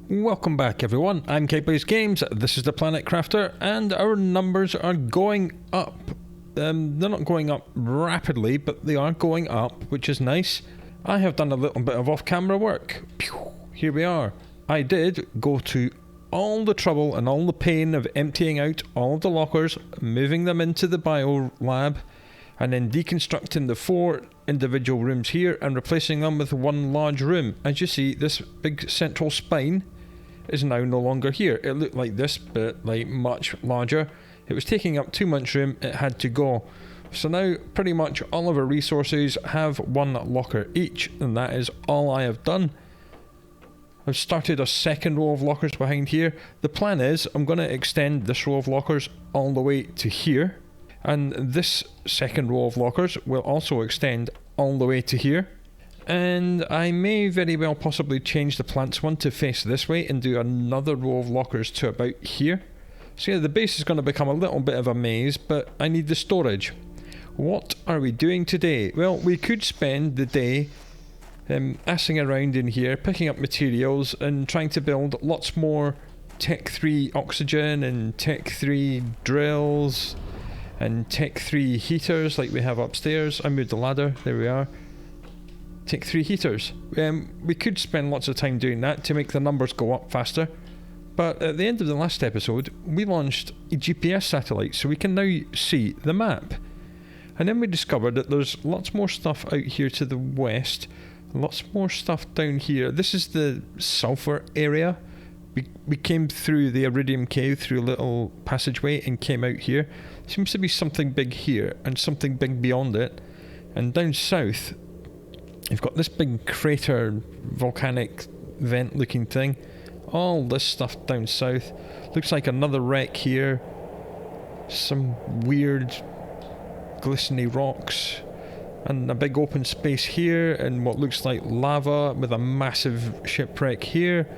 Welcome back everyone, I'm K-Blaze Games, this is the Planet Crafter, and our numbers are going up. They're not going up rapidly, but they are going up, which is nice. I have done a little bit of off-camera work. Pew, here we are. I did go to all the trouble and all the pain of emptying out all of the lockers, moving them into the bio lab, and then deconstructing the 4 individual rooms here and replacing them with one large room. As you see, this big central spine is now no longer here. It looked like this, but like much larger. It was taking up too much room, it had to go. So now pretty much all of our resources have one locker each, and that is all I have done. I've started a second row of lockers behind here. The plan is I'm going to extend this row of lockers all the way to here, and this second row of lockers will also extend all the way to here. And I may very well possibly change the plants one to face this way and do another row of lockers to about here. So yeah, the base is going to become a little bit of a maze, but I need the storage. What are we doing today? Well, we could spend the day assing around in here, picking up materials and trying to build lots more Tech 3 oxygen and Tech 3 drills and Tech 3 heaters like we have upstairs. I moved the ladder, there we are. Tech 3 heaters. We could spend lots of time doing that to make the numbers go up faster. But at the end of the last episode, we launched a GPS satellite so we can now see the map. And then we discovered that there's lots more stuff out here to the west, lots more stuff down here. This is the sulfur area. We came through the Iridium cave through a little passageway and came out here. Seems to be something big here and something big beyond it. And down south, you've got this big crater, volcanic vent looking thing. All this stuff down south. Looks like another wreck here. Some weird glistening rocks. And a big open space here, and what looks like lava with a massive shipwreck here.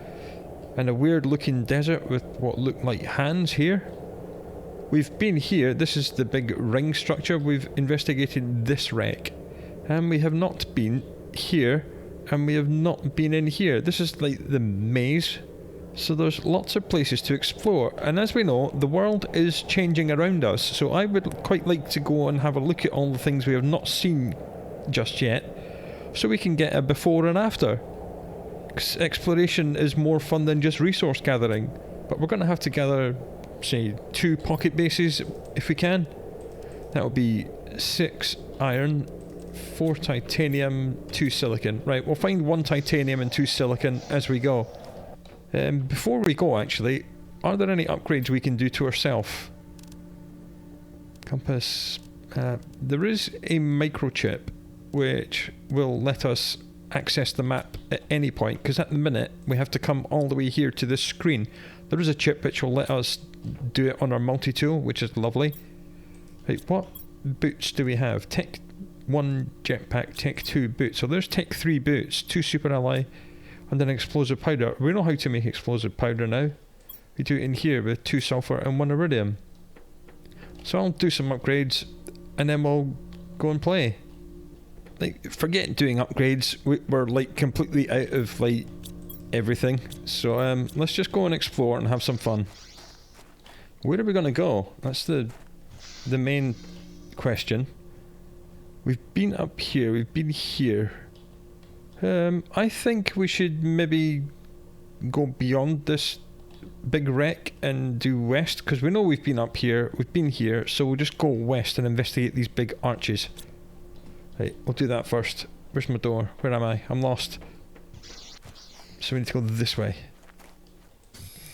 And a weird looking desert with what look like hands here. We've been here, this is the big ring structure. We've investigated this wreck. And we have not been here, and we have not been in here. This is like the maze. So there's lots of places to explore, and as we know, the world is changing around us, so I would quite like to go and have a look at all the things we have not seen just yet, so we can get a before and after. Exploration is more fun than just resource gathering, but we're going to have to gather, say, 2 pocket bases if we can. That will be 6 iron, 4 titanium, 2 silicon. Right, we'll find 1 titanium and 2 silicon as we go. Before we go, actually, are there any upgrades we can do to ourselves? Compass. There is a microchip which will let us access the map at any point, because at the minute we have to come all the way here to this screen. There is a chip which will let us do it on our multi-tool, which is lovely. Right, what boots do we have? Tech 1 jetpack, Tech 2 boots. So there's Tech 3 boots, 2 super ally, and then explosive powder. We know how to make explosive powder now. We do it in here with 2 sulfur and 1 iridium. So I'll do some upgrades and then we'll go and play. Like, forget doing upgrades. We're like completely out of like everything. So let's just go and explore and have some fun. Where are we gonna go? That's the main question. We've been up here, we've been here. I think we should maybe go beyond this big wreck and do west, because we know we've been up here, we've been here, so we'll just go west and investigate these big arches. Right, we'll do that first. Where's my door? Where am I? I'm lost. So we need to go this way.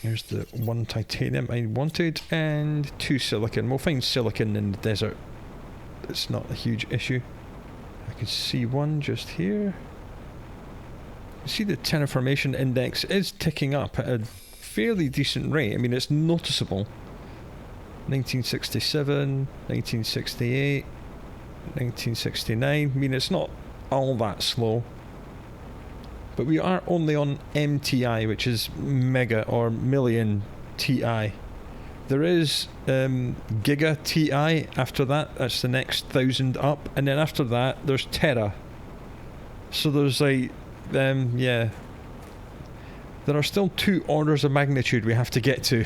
Here's the 1 titanium I wanted, and 2 silicon. We'll find silicon in the desert. It's not a huge issue. I can see 1 just here. See, the terraformation index is ticking up at a fairly decent rate. I mean, it's noticeable. 1967, 1968, 1969. I mean, it's not all that slow. But we are only on MTI, which is mega or million TI. There is Giga TI after that. That's the next 1000 up. And then after that, there's Tera. So there's like, yeah. There are still 2 orders of magnitude we have to get to.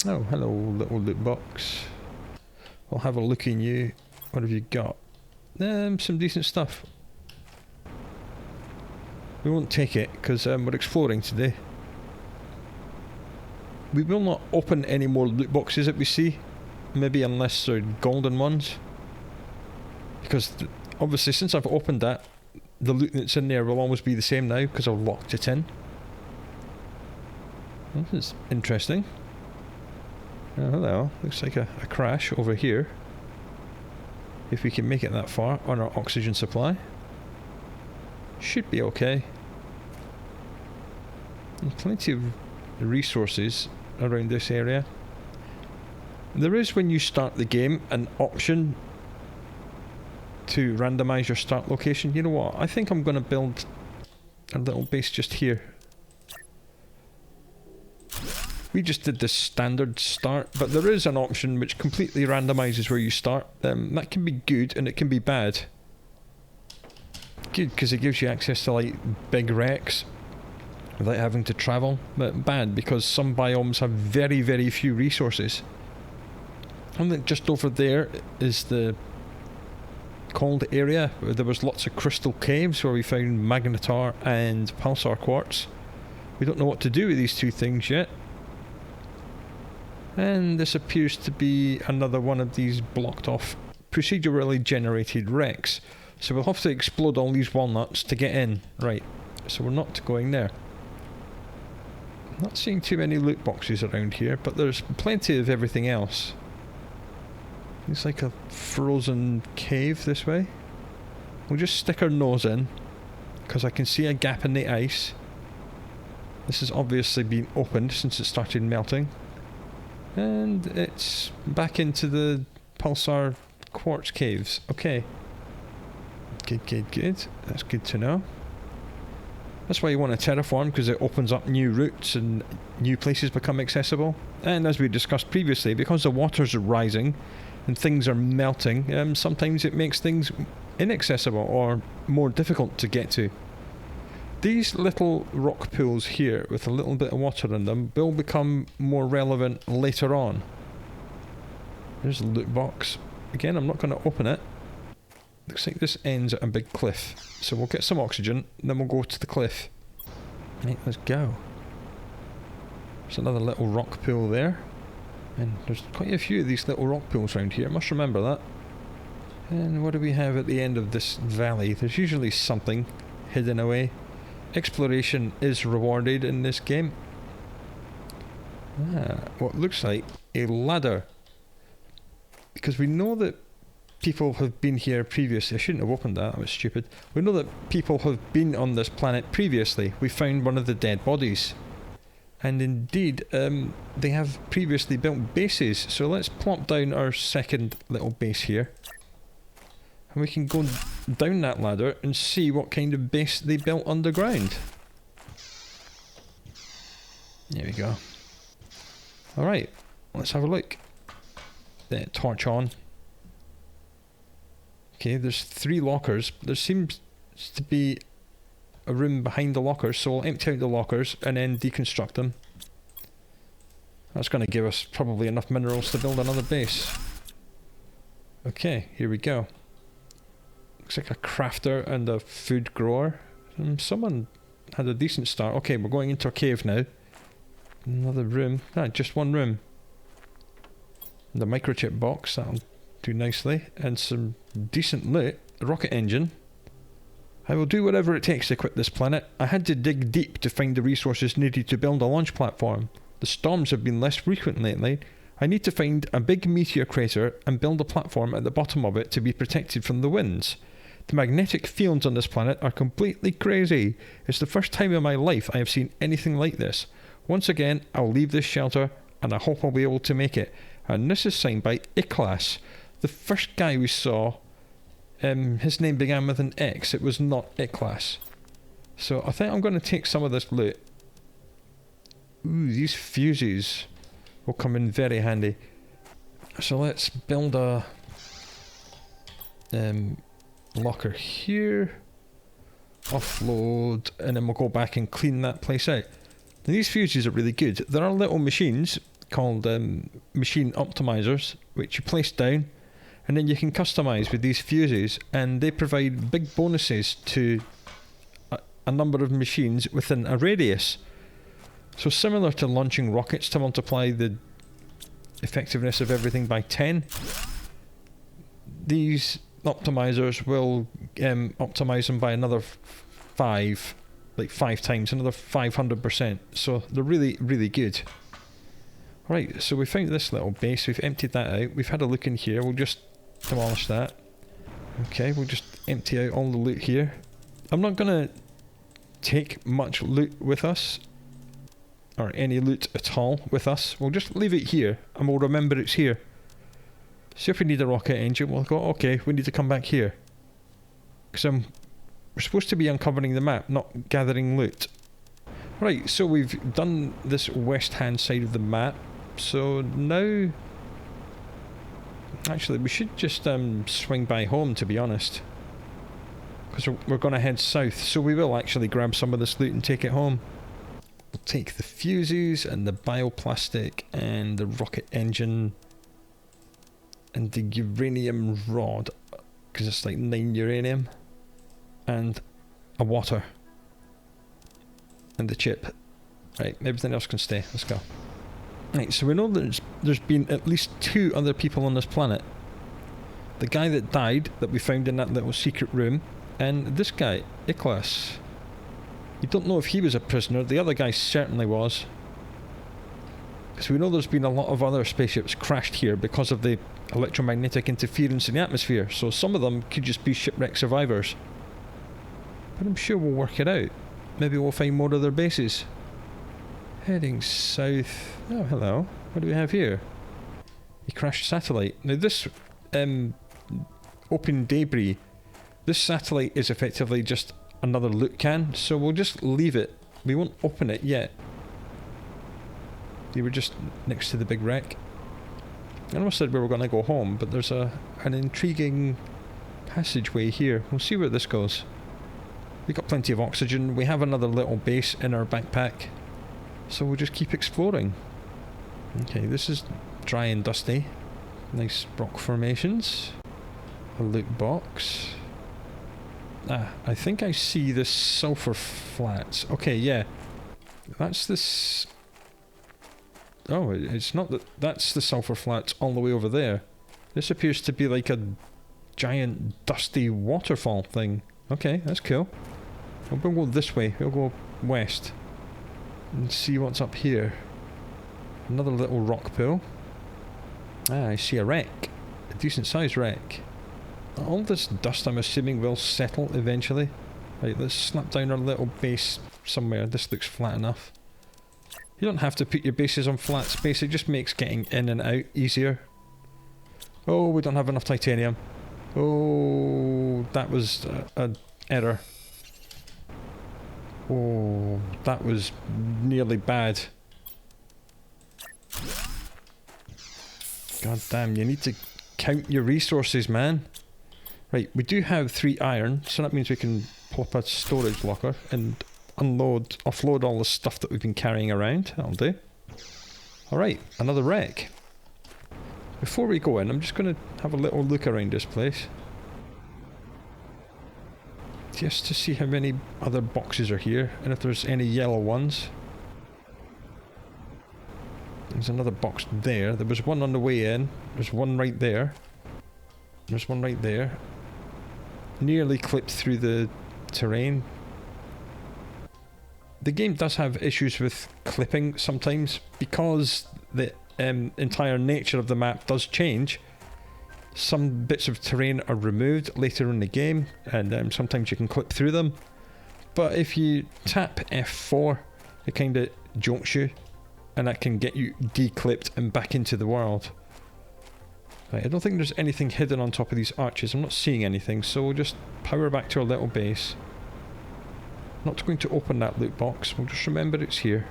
Oh, hello, little loot box. I'll have a look in you. What have you got? Some decent stuff. We won't take it, because we're exploring today. We will not open any more loot boxes that we see. Maybe unless they're golden ones. Because obviously since I've opened that, the loot that's in there will always be the same now, because I've locked it in. This is interesting. Oh, hello. Looks like a crash over here. If we can make it that far on our oxygen supply. Should be okay. There's plenty of resources around this area. There is, when you start the game, an option to randomise your start location. You know what? I think I'm going to build a little base just here. We just did the standard start, but there is an option which completely randomises where you start. That can be good and it can be bad. Good because it gives you access to like big wrecks without having to travel, but bad because some biomes have very, very few resources. I think just over there is the cold area where there was lots of crystal caves where we found magnetar and pulsar quartz. We don't know what to do with these 2 things yet. And this appears to be another one of these blocked off procedurally generated wrecks. So we'll have to explode all these walnuts to get in. Right, so we're not going there. Not seeing too many loot boxes around here, but there's plenty of everything else. It's like a frozen cave this way. We'll just stick our nose in, because I can see a gap in the ice. This has obviously been opened since it started melting. And it's back into the pulsar quartz caves. Okay. Good. That's good to know. That's why you want to terraform, because it opens up new routes and new places become accessible. And as we discussed previously, because the waters are rising and things are melting, sometimes it makes things inaccessible or more difficult to get to. These little rock pools here with a little bit of water in them will become more relevant later on. There's a loot box. Again, I'm not going to open it. Looks like this ends at a big cliff. So we'll get some oxygen, and then we'll go to the cliff. Right, let's go. There's another little rock pool there. And there's quite a few of these little rock pools around here. I must remember that. And what do we have at the end of this valley? There's usually something hidden away. Exploration is rewarded in this game. What looks like a ladder. Because we know that people have been here previously. I shouldn't have opened that, that was stupid. We know that people have been on this planet previously. We found one of the dead bodies. And indeed, they have previously built bases. So let's plop down our second little base here. And we can go down that ladder and see what kind of base they built underground. There we go. Alright, let's have a look. Torch on. Okay, there's 3 lockers. There seems to be a room behind the lockers, so we'll empty out the lockers and then deconstruct them. That's going to give us probably enough minerals to build another base. Okay, here we go. Looks like a crafter and a food grower. Someone had a decent start. Okay, we're going into a cave now. Another room. Just one room. The microchip box, that'll do nicely. And some decent loot. A rocket engine. I will do whatever it takes to quit this planet. I had to dig deep to find the resources needed to build a launch platform. The storms have been less frequent lately. I need to find a big meteor crater and build a platform at the bottom of it to be protected from the winds. The magnetic fields on this planet are completely crazy. It's the first time in my life I have seen anything like this. Once again, I'll leave this shelter, and I hope I'll be able to make it. And this is signed by Iklas. The first guy we saw, his name began with an X. It was not Iklas. So I think I'm going to take some of this loot. Ooh, these fuses will come in very handy. So let's build a locker here. offload, and then we'll go back and clean that place out. Now, these fuses are really good. There are little machines called machine optimizers, which you place down, and then you can customize with these fuses, and they provide big bonuses to a number of machines within a radius. So similar to launching rockets to multiply the effectiveness of everything by 10, these optimizers will optimize them by another 5, like 5 times, another 500%. So they're really, really good. Right, so we found this little base, we've emptied that out, we've had a look in here, we'll just demolish that. Okay, we'll just empty out all the loot here. I'm not going to take much loot with us, or any loot at all with us. We'll just leave it here, and we'll remember it's here. So if we need a rocket engine, we'll go, okay, we need to come back here. Because we're supposed to be uncovering the map, not gathering loot. Right, so we've done this west hand side of the map. So now, actually we should just swing by home, to be honest, because we're going to head south, so we will actually grab some of this loot and take it home. We'll take the fuses and the bioplastic and the rocket engine and the uranium rod, because it's like 9 uranium, and a water and the chip. Right, everything else can stay. Let's go. Right, so we know there's been at least 2 other people on this planet. The guy that died, that we found in that little secret room, and this guy, Iklas. You don't know if he was a prisoner, the other guy certainly was. Because we know there's been a lot of other spaceships crashed here because of the electromagnetic interference in the atmosphere, so some of them could just be shipwreck survivors. But I'm sure we'll work it out. Maybe we'll find more of their bases. Heading south. Oh, hello. What do we have here? A crashed satellite. Now this open debris, this satellite is effectively just another loot can, so we'll just leave it. We won't open it yet. We were just next to the big wreck. I almost said we were going to go home, but there's an intriguing passageway here. We'll see where this goes. We've got plenty of oxygen. We have another little base in our backpack, so we'll just keep exploring. Okay, this is dry and dusty. Nice rock formations. A loot box. Ah, I think I see the sulfur flats. Okay, yeah. That's this... Oh, it's not that. That's the sulfur flats all the way over there. This appears to be like a giant dusty waterfall thing. Okay, that's cool. We'll go this way. We'll go west and see what's up here. Another little rock pool. Ah, I see a wreck. A decent sized wreck. All this dust, I'm assuming, will settle eventually. Right, let's slap down our little base somewhere. This looks flat enough. You don't have to put your bases on flat space, it just makes getting in and out easier. Oh, we don't have enough titanium. Oh, that was an error. Oh, that was nearly bad. God damn, you need to count your resources, man. Right, we do have 3 iron, so that means we can pull up a storage locker and offload all the stuff that we've been carrying around. That'll do. Alright, another wreck. Before we go in, I'm just going to have a little look around this place. Just to see how many other boxes are here, and if there's any yellow ones. There's another box there. There was one on the way in. There's one right there. There's one right there. Nearly clipped through the terrain. The game does have issues with clipping sometimes because the entire nature of the map does change. Some bits of terrain are removed later in the game, and sometimes you can clip through them. But if you tap F4, it kind of jolts you, and that can get you declipped and back into the world. Right, I don't think there's anything hidden on top of these arches. I'm not seeing anything, so we'll just power back to our little base. Not going to open that loot box, we'll just remember it's here.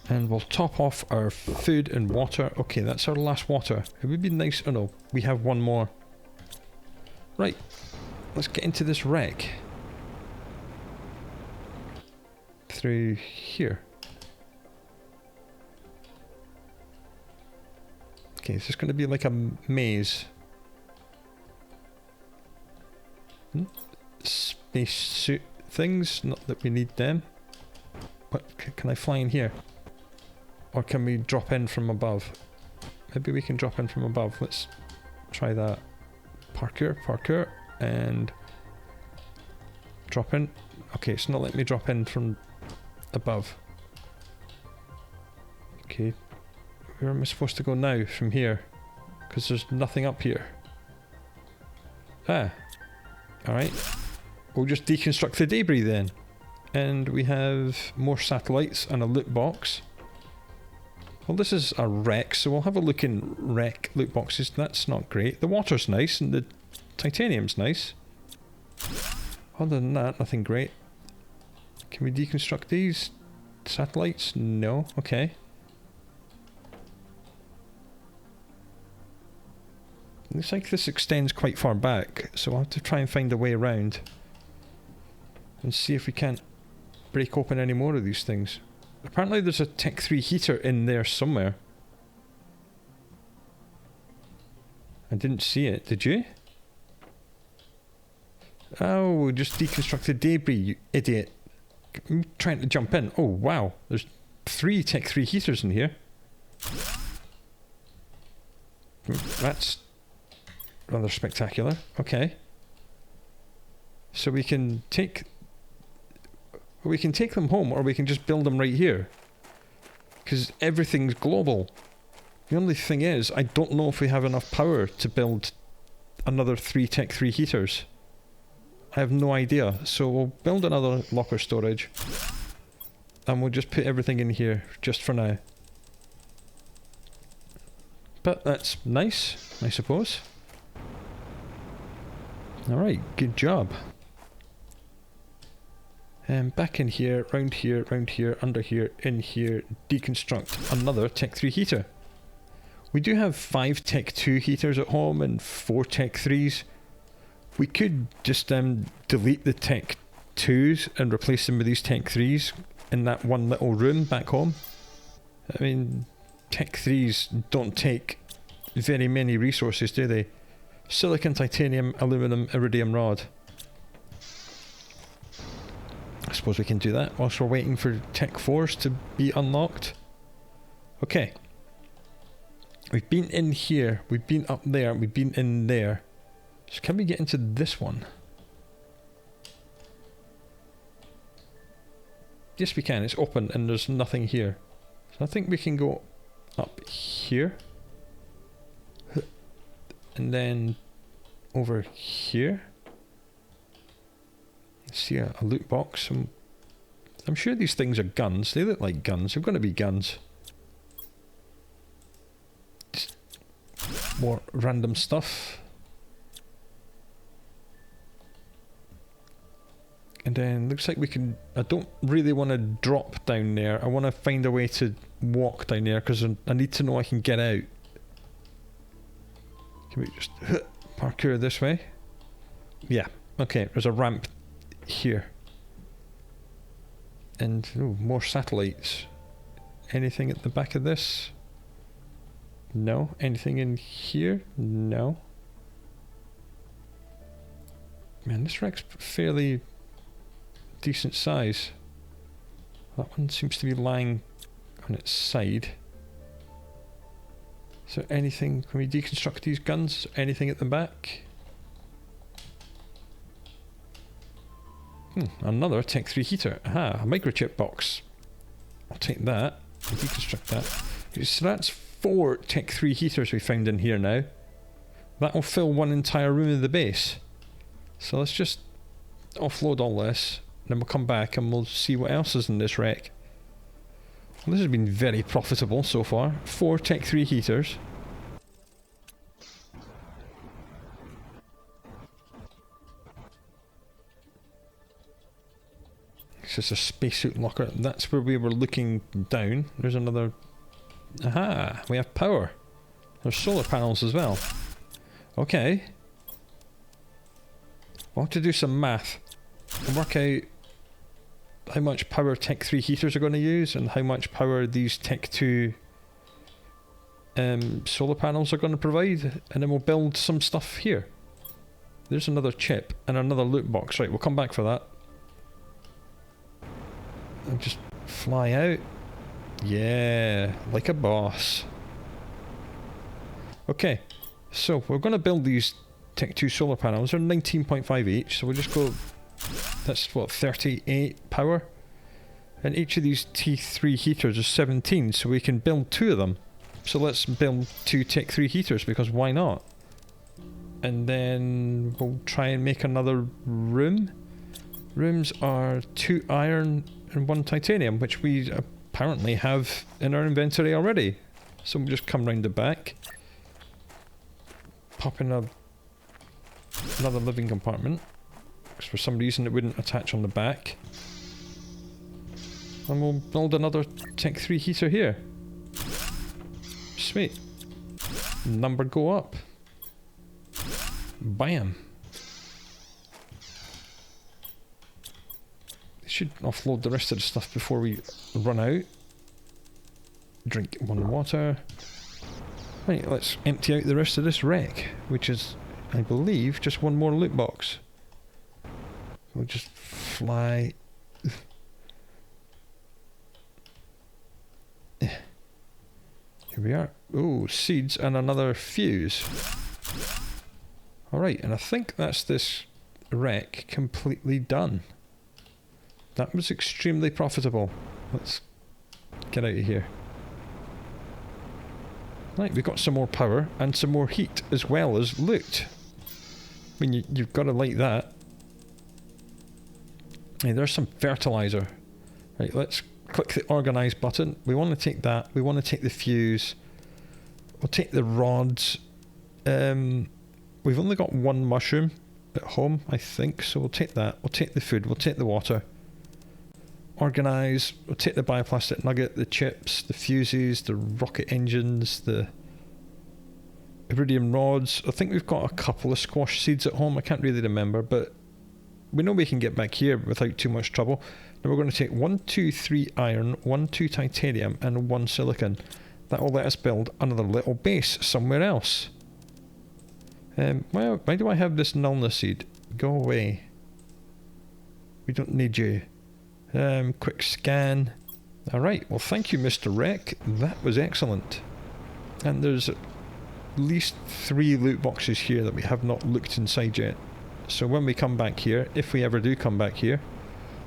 And we'll top off our food and water. Okay, that's our last water. It would be nice... Oh no, we have one more. Right, let's get into this wreck. through here. Okay, is this going to be like a maze? Space suit things, not that we need them. What, can I fly in here? Or can we drop in from above? Maybe we can drop in from above. Let's try that. Parkour, and drop in. Okay, it's not letting me drop in from above. Okay, where am I supposed to go now from here? Because there's nothing up here. Ah, alright. We'll just deconstruct the debris then. And we have more satellites and a loot box. Well, this is a wreck, so we'll have a look in wreck loot boxes. That's not great. The water's nice and the titanium's nice. Other than that, nothing great. Can we deconstruct these satellites? No. Okay. Looks like this extends quite far back, so I'll have to try and find a way around and see if we can't break open any more of these things. Apparently there's a Tech 3 heater in there somewhere. I didn't see it, did you? Oh, just deconstructed debris, you idiot. I'm trying to jump in. Oh, wow. There's 3 Tech 3 heaters in here. That's rather spectacular. Okay. So we can take them home, or we can just build them right here. Because everything's global. The only thing is, I don't know if we have enough power to build another 3 Tech 3 heaters. I have no idea. So we'll build another locker storage. And we'll just put everything in here, just for now. But that's nice, I suppose. Alright, good job. Back in here, round here, under here, in here, deconstruct another Tech 3 heater. We do have 5 Tech 2 heaters at home and 4 Tech 3s. We could just delete the Tech 2s and replace them with these Tech 3s in that one little room back home. I mean, Tech 3s don't take very many resources, do they? Silicon, titanium, aluminum, iridium rod. I suppose we can do that whilst we're waiting for Tech 4s to be unlocked. Okay. We've been in here, we've been up there, we've been in there. So can we get into this one? Yes, we can. It's open and there's nothing here. So I think we can go up here. And then over here. See a loot box. I'm sure these things are guns. They look like guns. They're going to be guns. Just more random stuff. And then looks like we can... I don't really want to drop down there. I want to find a way to walk down there because I need to know I can get out. Can we just parkour this way? Yeah. Okay, there's a ramp here. And ooh, more satellites. Anything at the back of this? No. Anything in here? No. Man, this wreck's fairly decent size. That one seems to be lying on its side. So anything, can we deconstruct these guns? Anything at the back? Another Tech 3 heater. Aha, a microchip box. I'll take that. I'll deconstruct that. So that's 4 Tech 3 heaters we found in here now. That will fill one entire room of the base. So let's just offload all this. Then we'll come back and we'll see what else is in this wreck. Well, this has been very profitable so far. 4 Tech 3 heaters. This is a spacesuit locker. That's where we were looking down. There's another... Aha! We have power. There's solar panels as well. Okay. We'll have to do some math and work out how much power Tech 3 heaters are going to use and how much power these Tech 2 solar panels are going to provide, and then we'll build some stuff here. There's another chip and another loot box. Right, we'll come back for that. And just fly out. Yeah, like a boss. Okay, so we're going to build these Tech 2 solar panels. They're 19.5 each, so we'll just go... That's what, 38 power? And each of these T3 heaters is 17, so we can build 2 of them. So let's build 2 Tech 3 heaters, because why not? And then we'll try and make another room. Rooms are 2 iron and 1 titanium, which we apparently have in our inventory already. So we'll just come round the back. Pop in another living compartment, because for some reason it wouldn't attach on the back. And we'll build another Tech 3 heater here. Sweet. Number go up. Bam. Should offload the rest of the stuff before we run out. Drink 1 water. Right, let's empty out the rest of this wreck, which is, I believe, just 1 more loot box. We'll just fly. Here we are. Oh, seeds and another fuse. Alright, and I think that's this wreck completely done. That was extremely profitable. Let's get out of here. Right, we've got some more power and some more heat as well as loot. I mean, you've got to like that. Hey, there's some fertilizer. Right, let's click the organize button. We want to take that. We want to take the fuse. We'll take the rods. We've only got 1 mushroom at home, I think, so we'll take that. We'll take the food. We'll take the water. Organize. We'll take the bioplastic nugget, the chips, the fuses, the rocket engines, the iridium rods. I think we've got a couple of squash seeds at home. I can't really remember, but we know we can get back here without too much trouble. Now we're going to take 1, 2, 3 iron, 1, 2 titanium, and 1 silicon. That will let us build another little base somewhere else. Why do I have this nullness seed? Go away. We don't need you. Quick scan. Alright, well thank you Mr. Wreck. That was excellent. And there's at least 3 loot boxes here that we have not looked inside yet. So when we come back here, if we ever do come back here,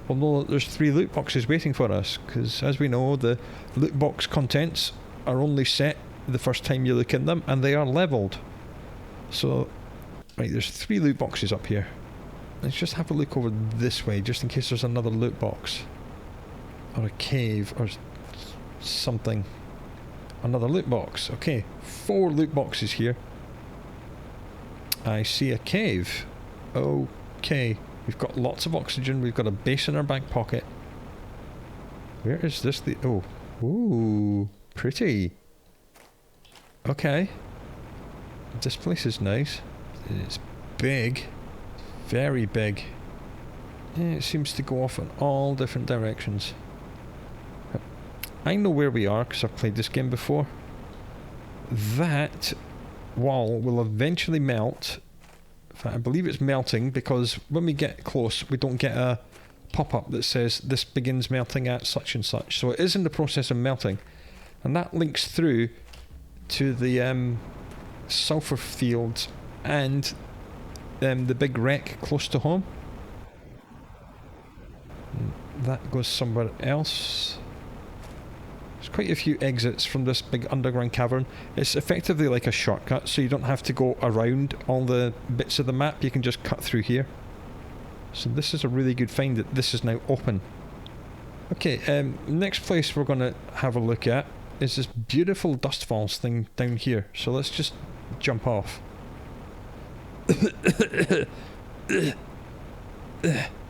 we'll know that there's 3 loot boxes waiting for us. Because as we know, the loot box contents are only set the first time you look in them, and they are leveled. So, right, there's 3 loot boxes up here. Let's just have a look over this way, just in case there's another loot box. Or a cave, or something. Another loot box. Okay, 4 loot boxes here. I see a cave. Okay, we've got lots of oxygen, we've got a base in our back pocket. Where is this? Oh, ooh, pretty. Okay. This place is nice. It's big. Very big. Yeah, it seems to go off in all different directions. I know where we are because I've played this game before. That wall will eventually melt. In fact, I believe it's melting because when we get close we don't get a pop-up that says this begins melting at such and such. So it is in the process of melting. And that links through to the sulfur fields and the big wreck close to home. That goes somewhere else. There's quite a few exits from this big underground cavern. It's effectively like a shortcut, so you don't have to go around all the bits of the map, you can just cut through here. So this is a really good find that this is now open. Okay, next place we're going to have a look at is this beautiful dust falls thing down here. So let's just jump off.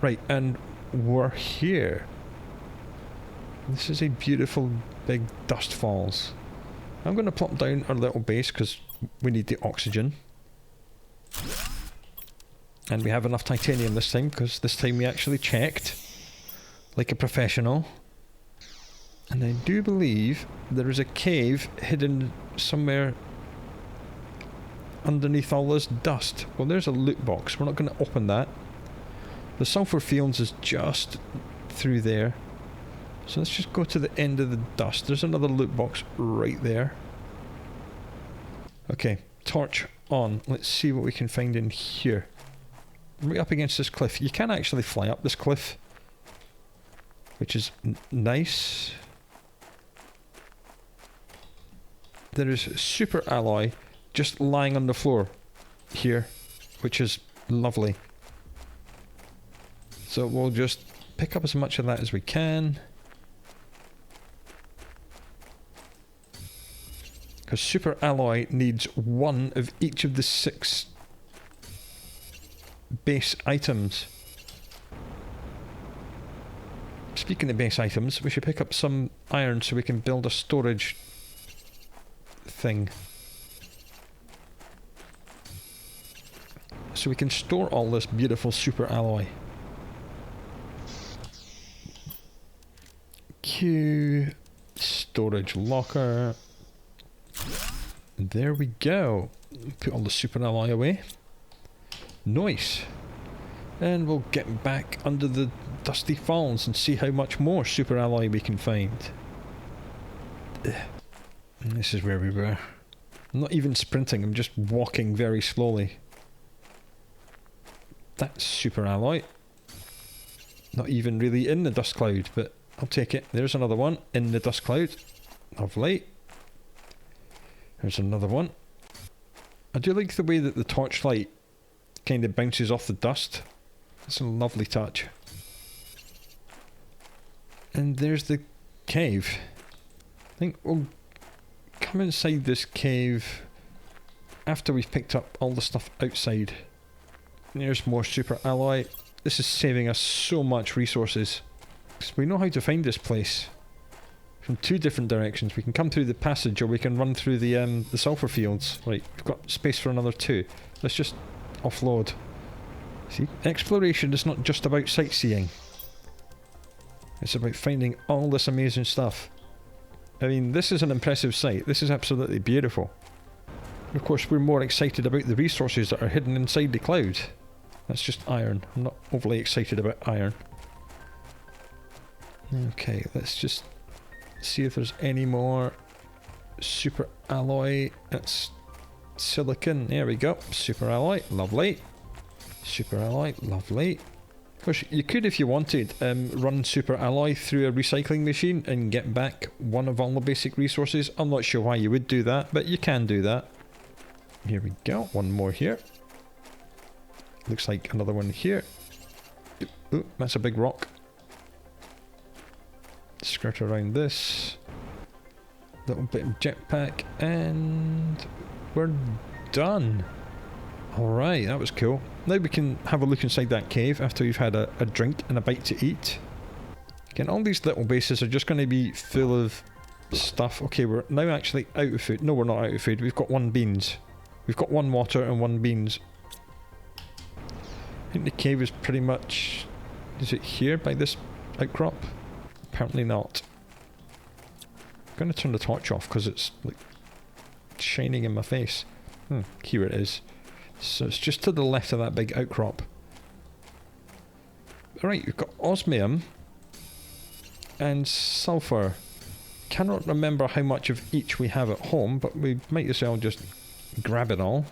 Right, and we're here. This is a beautiful big dust falls. I'm going to plop down our little base because we need the oxygen. And we have enough titanium this time because this time we actually checked. like a professional. And I do believe there is a cave hidden somewhere underneath all this dust. Well, there's a loot box. We're not going to open that. The sulfur fields is just through there. So let's just go to the end of the dust. There's another loot box right there. Okay, torch on. Let's see what we can find in here. Right up against this cliff. You can actually fly up this cliff, which is nice. There is super alloy just lying on the floor here, which is lovely. So we'll just pick up as much of that as we can. Because super alloy needs one of each of the 6 base items. Speaking of base items, we should pick up some iron so we can build a storage thing. So we can store all this beautiful super alloy. Q, storage locker. There we go. Put all the super alloy away. Nice. And we'll get back under the dusty falls and see how much more super alloy we can find. And this is where we were. I'm not even sprinting, I'm just walking very slowly. That's super alloy. Not even really in the dust cloud, but I'll take it. There's another one in the dust cloud. Lovely. There's another one. I do like the way that the torchlight kind of bounces off the dust. It's a lovely touch. And there's the cave. I think we'll come inside this cave after we've picked up all the stuff outside. There's more super alloy. This is saving us so much resources. So we know how to find this place from 2 different directions. We can come through the passage or we can run through the sulfur fields. Right, we've got space for another 2. Let's just offload. See, exploration is not just about sightseeing. It's about finding all this amazing stuff. I mean, this is an impressive sight. This is absolutely beautiful. Of course, we're more excited about the resources that are hidden inside the cloud. That's just iron. I'm not overly excited about iron. Okay, let's just see if there's any more super alloy. That's silicon. There we go. Super alloy. Lovely. Super alloy. Lovely. Of course, you could, if you wanted, run super alloy through a recycling machine and get back one of all the basic resources. I'm not sure why you would do that, but you can do that. Here we go. One more here. Looks like another one here. Ooh, that's a big rock. Skirt around this. Little bit of jetpack, and we're done. Alright, that was cool. Now we can have a look inside that cave after we've had a drink and a bite to eat. Again, all these little bases are just going to be full of stuff. Okay, we're now actually out of food. No, we're not out of food. We've got 1 beans. We've got 1 water and 1 beans. I think the cave is pretty much... Is it here by this outcrop? Apparently not. I'm going to turn the torch off because it's like shining in my face. Here it is. So it's just to the left of that big outcrop. Alright, we've got osmium and sulfur. Cannot remember how much of each we have at home, but we might as well just grab it all.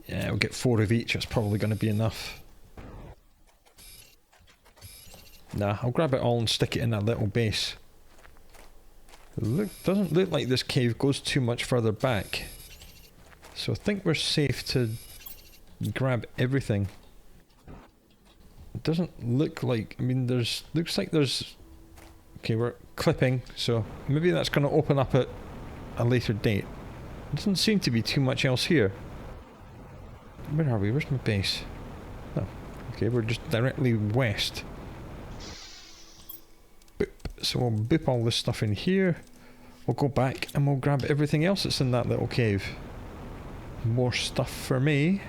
Yeah, we'll get 4 of each. That's probably going to be enough. Nah, I'll grab it all and stick it in that little base. Doesn't look like this cave goes too much further back. So I think we're safe to grab everything. It doesn't look like... I mean, looks like there's... Okay, we're clipping, so maybe that's going to open up at a later date. There doesn't seem to be too much else here. Where are we? Where's my base? Oh, okay, we're just directly west. Boop. So we'll boop all this stuff in here. We'll go back and we'll grab everything else that's in that little cave. More stuff for me.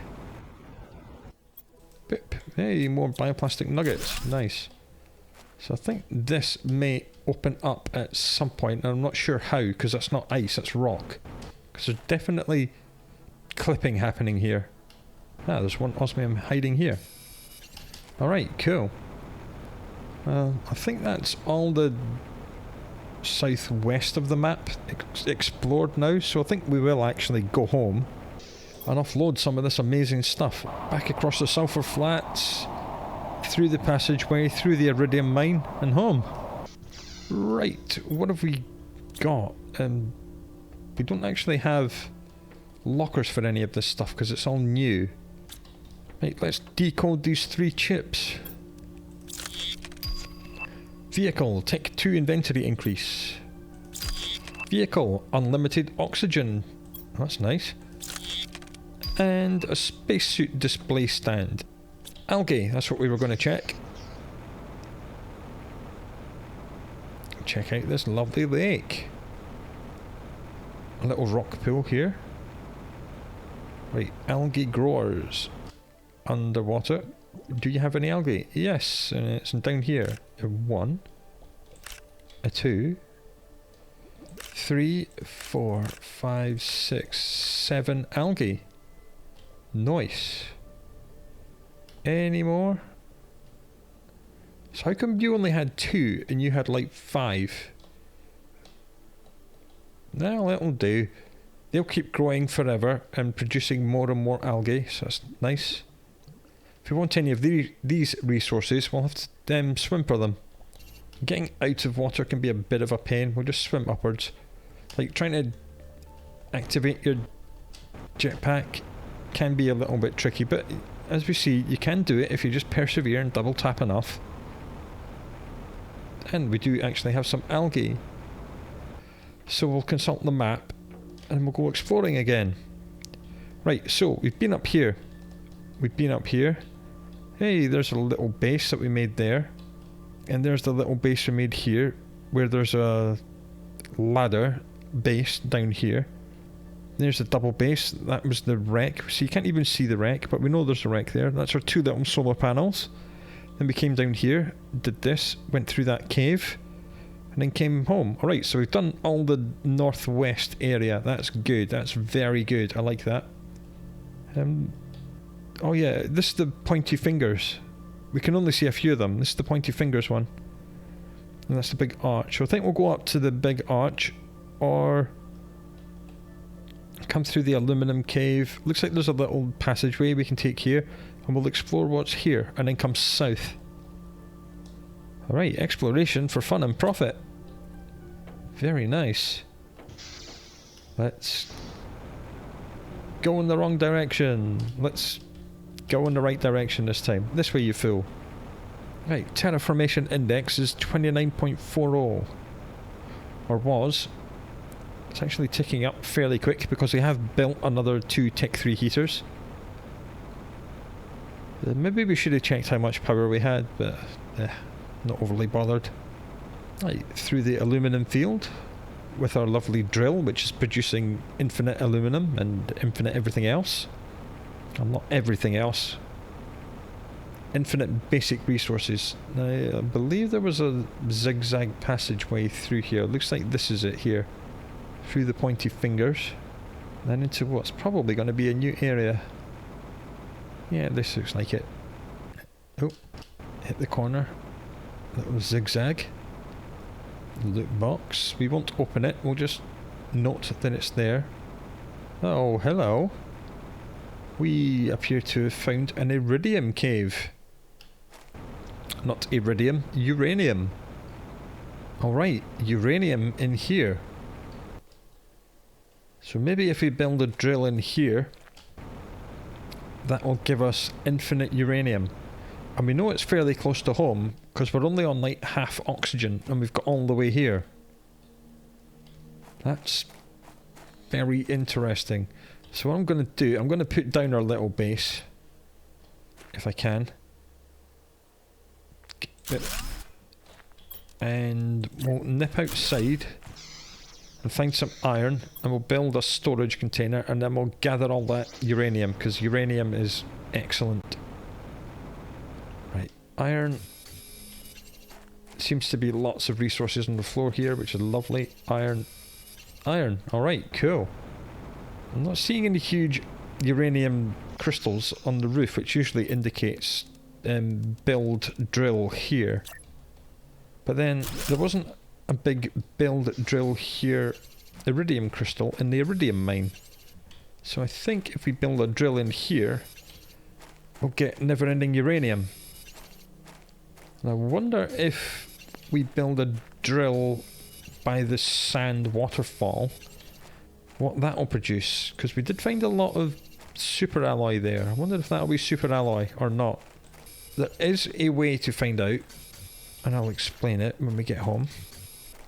Boop. Hey, more bioplastic nuggets. Nice. So I think this may open up at some point, and I'm not sure how, because that's not ice, that's rock. Because there's definitely clipping happening here. Ah, there's one osmium hiding here. Alright, cool. I think that's all the southwest of the map explored now, so I think we will actually go home and offload some of this amazing stuff back across the sulfur flats, through the passageway, through the iridium mine, and home. Right, what have we got? We don't actually have lockers for any of this stuff because it's all new. Right, let's decode these 3 chips. Vehicle, Tech 2 inventory increase. Vehicle, unlimited oxygen. That's nice. And a spacesuit display stand. Algae, that's what we were going to check. Check out this lovely lake. A little rock pool here. Right, algae growers. Underwater. Do you have any algae? Yes, and it's down here. A 1. A 2. 3, 4, 5, 6, 7 algae. Nice. Any more? So how come you only had 2 and you had like 5? Well, it'll do. They'll keep growing forever and producing more and more algae, so that's nice. If we want any of these resources, we'll have to swim for them. Getting out of water can be a bit of a pain. We'll just swim upwards. Like trying to activate your jetpack can be a little bit tricky, but as we see, you can do it if you just persevere and double tap enough. And we do actually have some algae. So we'll consult the map and we'll go exploring again. Right, so we've been up here. We've been up here. Hey, there's a little base that we made there. And there's the little base we made here, where there's a ladder base down here. There's the double base. That was the wreck. So you can't even see the wreck, but we know there's a wreck there. That's our 2 little solar panels. Then we came down here, did this, went through that cave, and then came home. Alright, so we've done all the northwest area. That's good. That's very good. I like that. Oh yeah, this is the pointy fingers. We can only see a few of them. This is the pointy fingers one. And that's the big arch. So I think we'll go up to the big arch, or come through the aluminum cave. Looks like there's a little passageway we can take here, and we'll explore what's here, and then come south. Alright, exploration for fun and profit. Very nice. Let's go in the wrong direction. Let's go in the right direction this time. This way, you fool. Right, terraformation index is 29.40. Or was. It's actually ticking up fairly quick because we have built another 2 Tech 3 heaters. Maybe we should have checked how much power we had, but not overly bothered. Right, through the aluminum field with our lovely drill, which is producing infinite aluminum and infinite everything else. Well, not everything else. Infinite basic resources. Now, I believe there was a zigzag passageway through here. Looks like this is it here. Through the pointy fingers. Then into what's probably going to be a new area. Yeah, this looks like it. Oh, hit the corner. Little zigzag. Loot box. We won't open it. We'll just note that it's there. Oh, hello. We appear to have found an iridium cave. Not iridium, uranium. Alright, uranium in here. So maybe if we build a drill in here, that will give us infinite uranium. And we know it's fairly close to home, because we're only on like half oxygen, and we've got all the way here. That's very interesting. So what I'm going to do, I'm going to put down our little base, if I can. And we'll nip outside and find some iron, and we'll build a storage container, and then we'll gather all that uranium, because uranium is excellent. Iron. Seems to be lots of resources on the floor here, which is lovely. Iron. Iron. Alright, cool. I'm not seeing any huge uranium crystals on the roof, which usually indicates build drill here. But then there wasn't a big build drill here, iridium crystal, in the iridium mine. So I think if we build a drill in here, we'll get never-ending uranium. And I wonder if we build a drill by the sand waterfall, what that will produce. Because we did find a lot of super alloy there. I wonder if that'll be super alloy or not. There is a way to find out, and I'll explain it when we get home.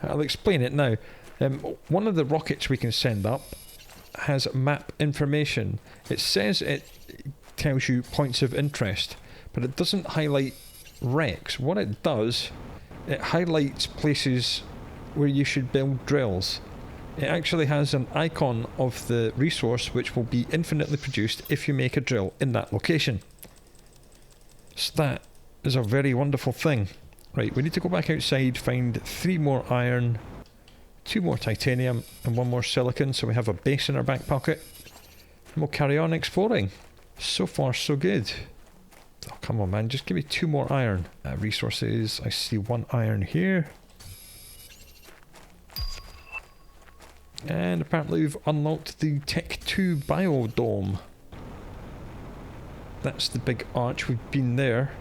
I'll explain it now. One of the rockets we can send up has map information. It says it tells you points of interest, but it doesn't highlight wrecks. What it does, it highlights places where you should build drills. It actually has an icon of the resource which will be infinitely produced if you make a drill in that location. So that is a very wonderful thing. Right, we need to go back outside, find 3 more iron, 2 more titanium, and 1 more silicon, so we have a base in our back pocket. And we'll carry on exploring. So far, so good. Oh, come on, man, just give me 2 more iron. Resources, I see 1 iron here. And apparently we've unlocked the Tech 2 biodome. That's the big arch, we've been there.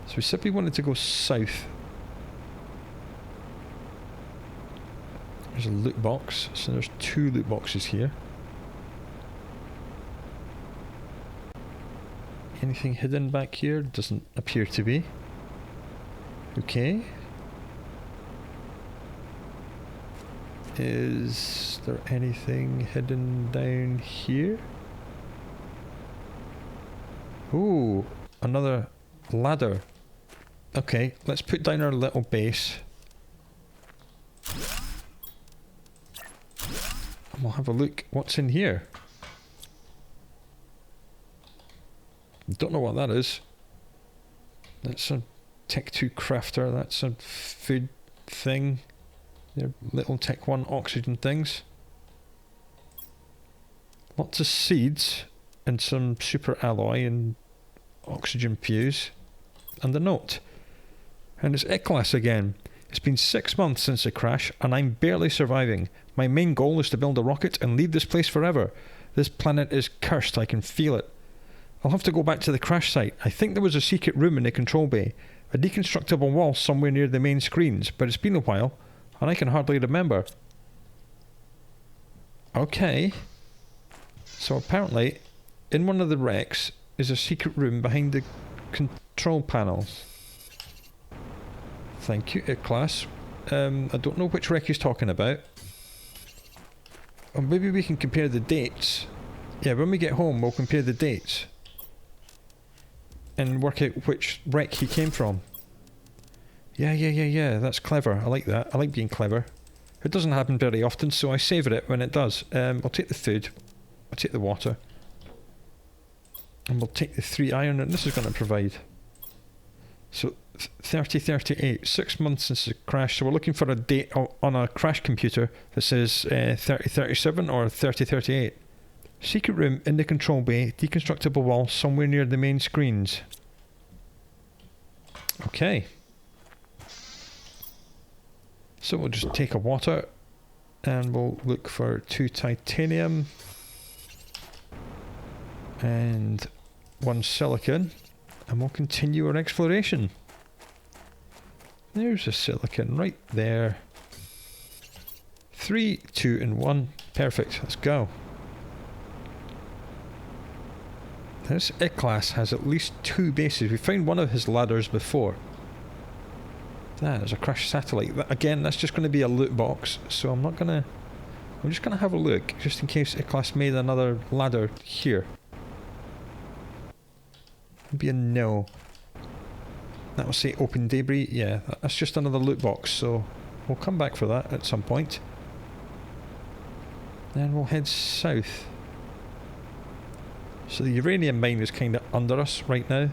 So we said we wanted to go south. There's a loot box, so there's 2 loot boxes here. Anything hidden back here? Doesn't appear to be. Okay. Is there anything hidden down here? Ooh, another ladder. Okay, let's put down our little base. And we'll have a look what's in here. Don't know what that is. That's a Tech 2 crafter, that's a food thing. They're little Tech 1 oxygen things. Lots of seeds and some super alloy and oxygen fuse. And a note. And it's Iclas again. It's been 6 months since the crash and I'm barely surviving. My main goal is to build a rocket and leave this place forever. This planet is cursed, I can feel it. I'll have to go back to the crash site. I think there was a secret room in the control bay. A deconstructible wall somewhere near the main screens, but it's been a while. And I can hardly remember. Okay. So apparently, in one of the wrecks is a secret room behind the control panels. Thank you, Iclas. I don't know which wreck he's talking about. Or maybe we can compare the dates. Yeah, when we get home, we'll compare the dates. And work out which wreck he came from. Yeah, that's clever. I like that. I like being clever. It doesn't happen very often, so I savour it when it does. I'll take the food. I'll take the water. And we'll take the 3 iron that this is going to provide. So, 3038. 6 months since the crash. So we're looking for a date on a crash computer that says 3037 or 3038. Secret room in the control bay. Deconstructible wall somewhere near the main screens. Okay. So we'll just take a water and we'll look for 2 titanium and 1 silicon and we'll continue our exploration. There's a silicon right there. 3, 2 and 1. Perfect, let's go. This Iclas has at least 2 bases. We found one of his ladders before. There's a crashed satellite. Again, that's just going to be a loot box, so I'm just going to have a look, just in case Iclas made another ladder here. Maybe a no. That will say open debris. Yeah, that's just another loot box, so we'll come back for that at some point. Then we'll head south. So the uranium mine is kind of under us right now.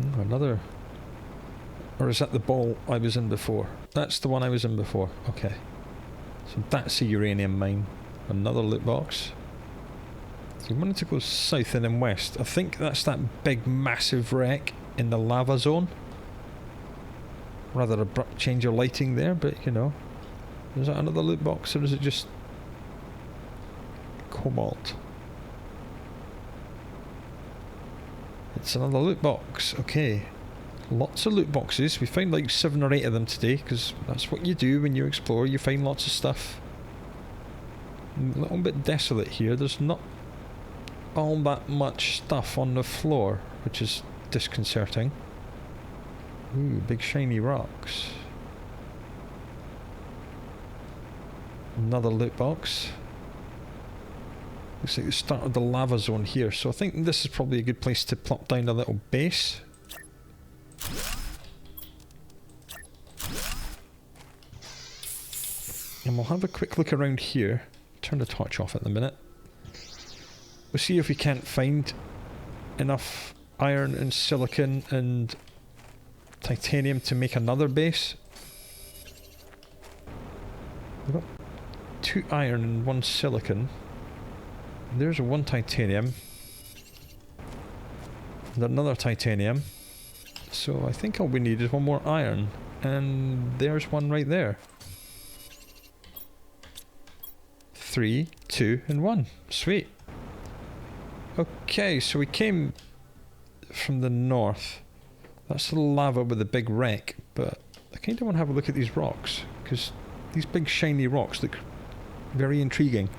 Oh, another... Or is that the ball I was in before? That's the one I was in before. Okay. So that's a uranium mine. Another loot box. So we wanted to go south and then west. I think that's that big massive wreck in the lava zone. Rather abrupt change of lighting there, but you know. Is that another loot box or is it just cobalt? It's another loot box. Okay. Lots of loot boxes. We found like 7 or 8 of them today, because that's what you do when you explore. You find lots of stuff. A little bit desolate here. There's not all that much stuff on the floor, which is disconcerting. Ooh, big shiny rocks. Another loot box. Looks like the start of the lava zone here, so I think this is probably a good place to plop down a little base. And we'll have a quick look around here. Turn the torch off at the minute. We'll see if we can't find enough iron and silicon and titanium to make another base. We've got 2 iron and 1 silicon. There's 1 titanium. And another titanium. So I think all we need is 1 more iron. And there's 1 right there. 3, 2, and 1. Sweet. Okay, so we came from the north. That's the lava with the big wreck, but I kind of want to have a look at these rocks, because these big shiny rocks look very intriguing.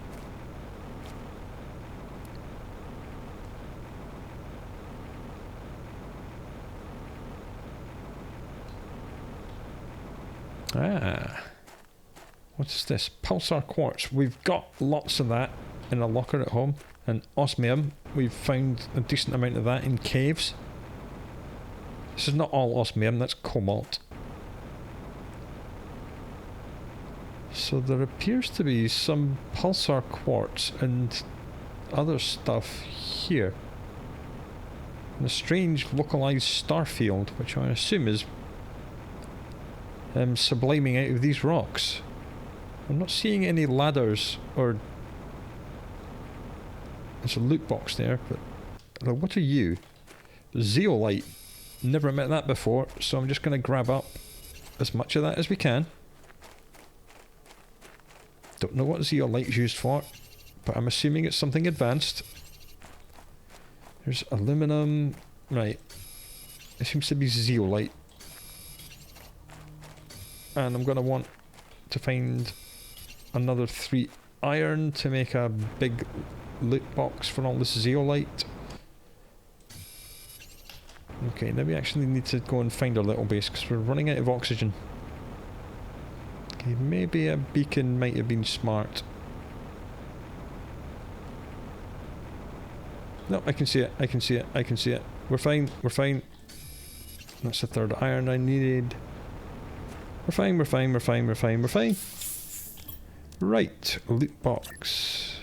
Ah. What's this? Pulsar quartz. We've got lots of that in a locker at home. And osmium. We've found a decent amount of that in caves. This is not all osmium, that's cobalt. So there appears to be some pulsar quartz and other stuff here. And a strange localized star field, which I assume is subliming out of these rocks. I'm not seeing any ladders or... There's a loot box there, but... What are you? Zeolite. Never met that before, so I'm just going to grab up as much of that as we can. Don't know what zeolite's used for, but I'm assuming it's something advanced. There's aluminum... Right. It seems to be zeolite. And I'm going to want to find another 3 iron to make a big loot box for all this zeolite. Okay, now we actually need to go and find our little base because we're running out of oxygen. Okay, maybe a beacon might have been smart. No, I can see it, I can see it, I can see it. We're fine, we're fine. That's the 3rd iron I needed. We're fine, we're fine, we're fine, we're fine, we're fine. Right, loot box.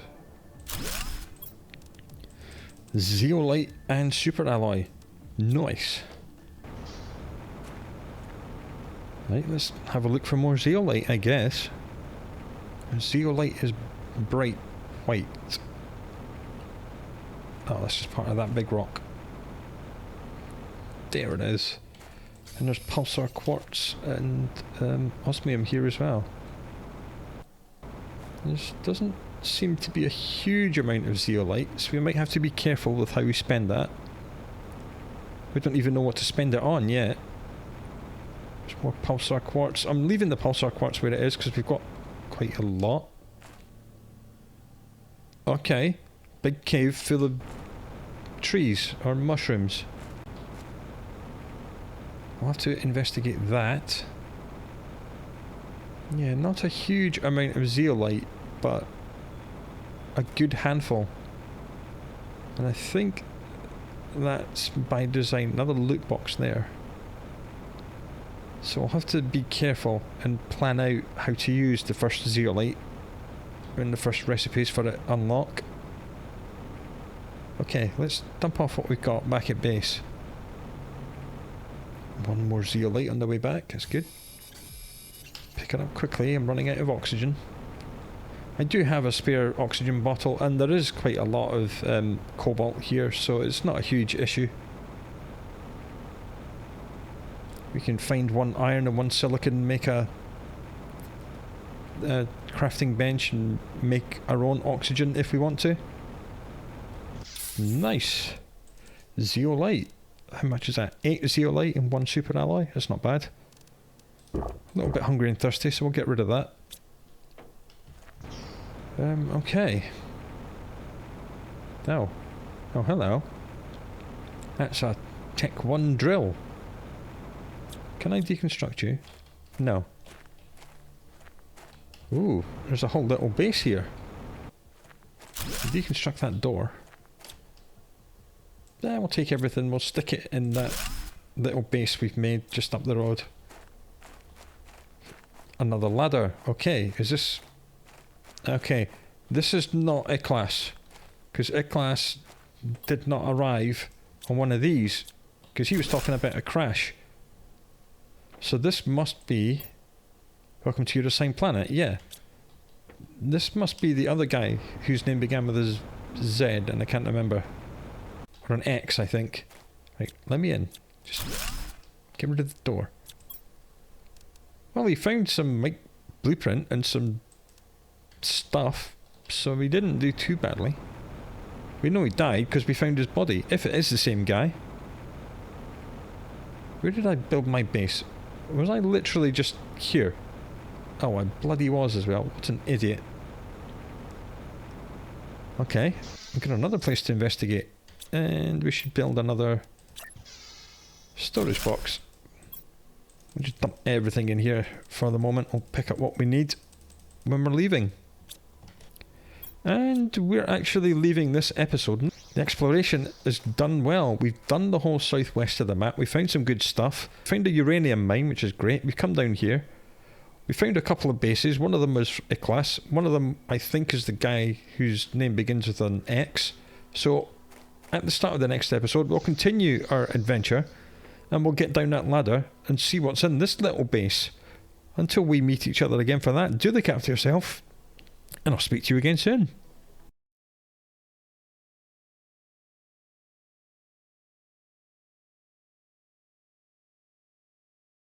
Zeolite and super alloy. Nice. Right, let's have a look for more zeolite, I guess. Zeolite is bright white. Oh, that's just part of that big rock. There it is. And there's pulsar quartz and osmium here as well. There doesn't seem to be a huge amount of zeolite, so we might have to be careful with how we spend that. We don't even know what to spend it on yet. There's more pulsar quartz. I'm leaving the pulsar quartz where it is because we've got quite a lot. Okay. Big cave full of trees or mushrooms. We'll have to investigate that. Yeah, not a huge amount of zeolite, but a good handful. And I think that's by design. Another loot box there. So I'll have to be careful and plan out how to use the first zeolite when the first recipes for it unlock. Okay, let's dump off what we've got back at base. One more zeolite on the way back, that's good. Pick it up quickly, I'm running out of oxygen. I do have a spare oxygen bottle, and there is quite a lot of cobalt here, so it's not a huge issue. We can find one iron and one silicon, make a crafting bench and make our own oxygen if we want to. Nice. Zeolite. How much is that? 8 zeolite and 1 super alloy. That's not bad. A little bit hungry and thirsty, so we'll get rid of that. Okay. Oh. Oh, hello. That's a Tech 1 drill. Can I deconstruct you? No. Ooh, there's a whole little base here. Deconstruct that door. Then we'll take everything, we'll stick it in that little base we've made just up the road. Another ladder. Okay, is this... Okay, this is not A-Class. Because A-Class did not arrive on one of these. Because he was talking about a crash. So this must be... Welcome to your assigned planet, yeah. This must be the other guy whose name began with a Z and I can't remember. Or an X, I think. Right, let me in. Just get rid of the door. Well, he found some like, blueprint and some stuff, so we didn't do too badly. We know he died because we found his body, if it is the same guy. Where did I build my base? Was I literally just here? Oh, I bloody was as well. What an idiot. Okay, we've got another place to investigate. And we should build another storage box. We'll just dump everything in here for the moment. We'll pick up what we need when we're leaving. And we're actually leaving this episode. The exploration is done well. We've done the whole southwest of the map. We found some good stuff. Found a uranium mine, which is great. We've come down here. We found a couple of bases. One of them was A-Class. One of them, I think, is the guy whose name begins with an X. So, at the start of the next episode, we'll continue our adventure. And we'll get down that ladder and see what's in this little base. Until we meet each other again for that, do look after yourself. And I'll speak to you again soon.